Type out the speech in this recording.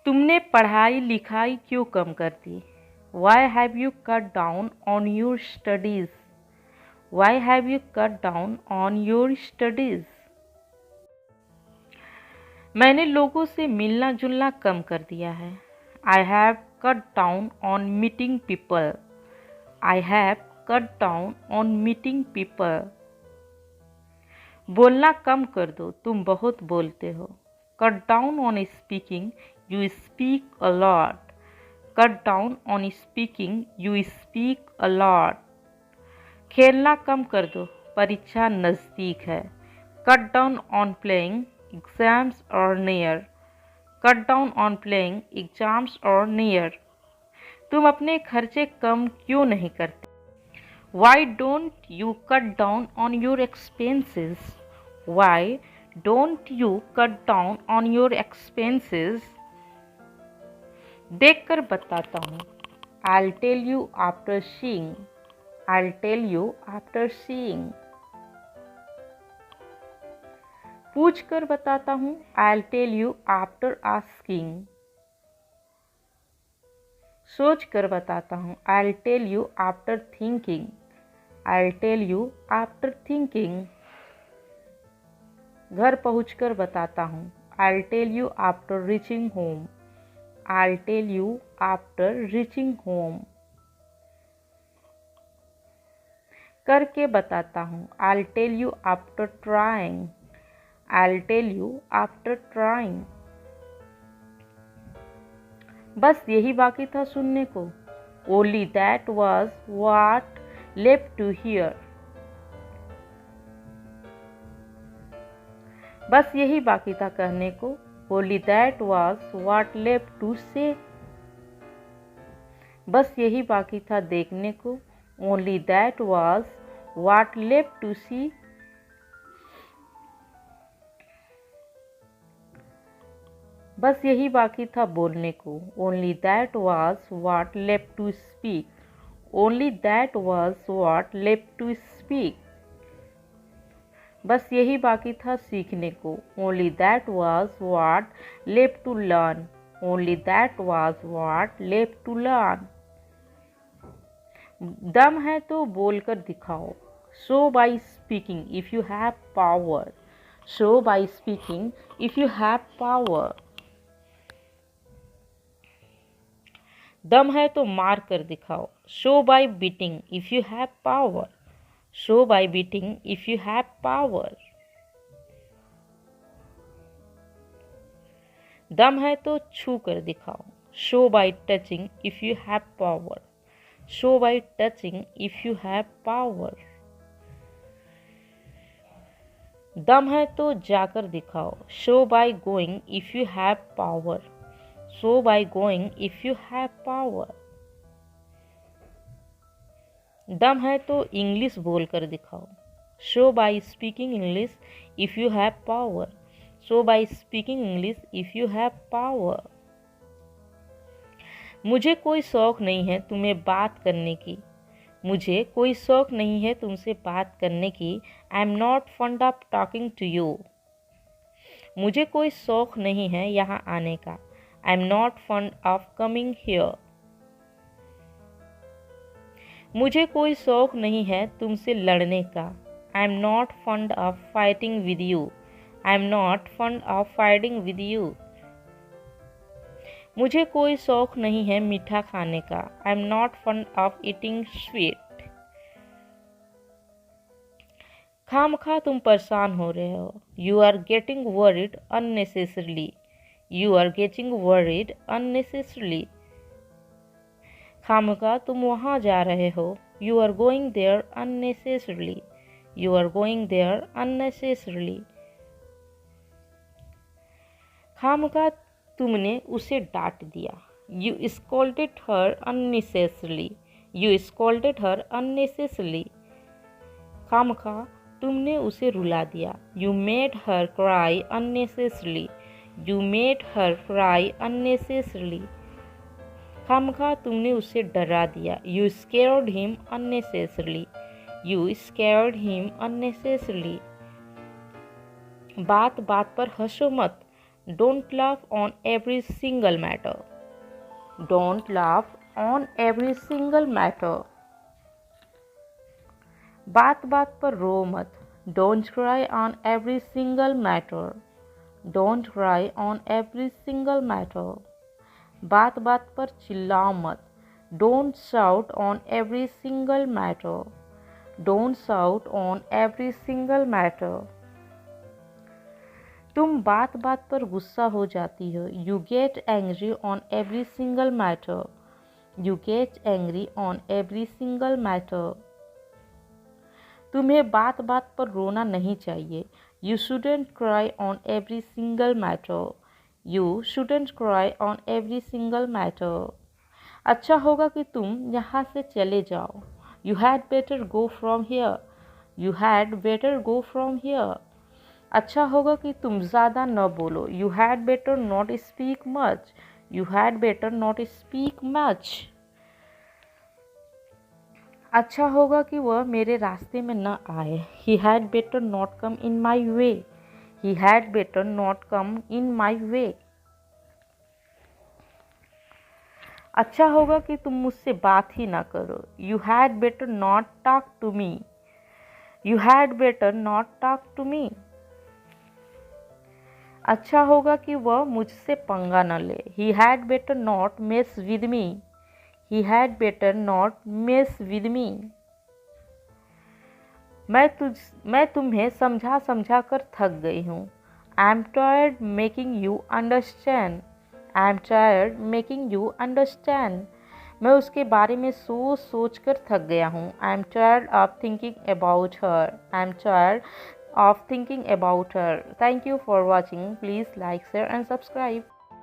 तुमने पढ़ाई लिखाई क्यों कम कर दी? Why have you cut down on your studies? Why have you cut down on your studies? मैंने लोगों से मिलना जुलना कम कर दिया है। I have cut down on meeting people. I have cut down on meeting people. बोलना कम कर दो, तुम बहुत बोलते हो। Cut down on speaking, you speak a lot. Cut down on speaking, you speak a lot. खेलना कम कर दो, परीक्षा नज़दीक है। Cut down on playing, exams are near. Cut down on playing, exams are near. तुम अपने खर्चे कम क्यों नहीं करते? Why don't you cut down on your expenses? Why don't you cut down on your expenses? देखकर बताता हूँ। I'll tell you after seeing. I'll tell you after seeing. पूछ कर बताता हूँ। I'll tell you after asking. सोच कर बताता हूँ। I'll tell you after thinking. I'll tell you after thinking. घर पहुँचकर बताता हूँ। I'll tell you after reaching home. I'll tell you after reaching home. करके बताता हूँ। I'll tell you after trying. I'll tell you after trying. बस यही बाकी था सुनने को। Only that was what left to hear. बस यही बाकी था कहने को। Only that was what left to say. बस यही बाकी था देखने को। Only that was what left to see. बस यही बाकी था बोलने को। Only that was what left to speak. Only that was what left to speak. बस यही बाकी था सीखने को। Only that was what left to learn. Only that was what left to learn. दम है तो बोलकर दिखाओ। Show by speaking if you have power. Show by speaking if you have power. दम है तो मार कर दिखाओ। Show by beating if you have power. Show by beating if you have power. दम है तो छू कर दिखाओ। Show by touching if you have power. Show by touching if you have power. दम है तो जाकर दिखाओ। Show by going if you have power. Show by going if you have power. दम है तो इंग्लिश बोलकर दिखाओ। Show by speaking English if you have power. Show by speaking English if you have power. मुझे कोई शौक नहीं है तुम्हें बात करने की। मुझे कोई शौक नहीं है तुमसे बात करने की। I am not fond of talking to you. मुझे कोई शौक नहीं है यहाँ आने का। I am not fond of coming here. मुझे कोई शौक नहीं है तुमसे लड़ने का। I am not fond of fighting with you. I am not fond of fighting with you. मुझे कोई शौक नहीं है मीठा खाने का। I am not fond of eating sweet. खामखा तुम परेशान हो रहे हो। You are getting worried unnecessarily. You are getting worried unnecessarily. खामखा तुम वहाँ जा रहे हो। You are going there unnecessarily. You are going there unnecessarily. खामखा तुमने उसे डांट दिया। You scolded her unnecessarily. You scolded her unnecessarily. खामखा तुमने उसे रुला दिया। You made her cry unnecessarily. You made her cry unnecessarily. खामखा तुमने उसे डरा दिया। You scared him unnecessarily. You scared him unnecessarily. बात बात पर हंसो मत। Don't laugh on every single matter. Don't laugh on every single matter. बात बात पर रो मत. Don't cry on every single matter. Don't cry on every single matter. बात बात पर चिल्लाओ मत. Don't shout on every single matter. Don't shout on every single matter. तुम बात बात पर गुस्सा हो जाती हो. You get angry on every single matter. You get angry on every single matter. तुम्हें बात बात पर रोना नहीं चाहिए. You shouldn't cry on every single matter. You shouldn't cry on every single matter. अच्छा होगा कि तुम यहाँ से चले जाओ. You had better go from here. You had better go from here. अच्छा होगा कि तुम ज़्यादा न बोलो. You had better not speak much. You had better not speak much. अच्छा होगा कि वह मेरे रास्ते में न आए. He had better not come in my way. He had better not come in my way. अच्छा होगा कि तुम मुझसे बात ही ना करो. You had better not talk to me. You had better not talk to me. अच्छा होगा कि वह मुझसे पंगा न ले. He had better not mess with me. He had better not mess with me. मैं तुम्हें समझा समझा कर थक गई हूँ. I am tired making you understand. I am tired making you understand. मैं उसके बारे में सोच सोच कर थक गया हूँ. I am tired of thinking about her. I am tired of thinking about her. Thank you for watching. Please like, share and subscribe.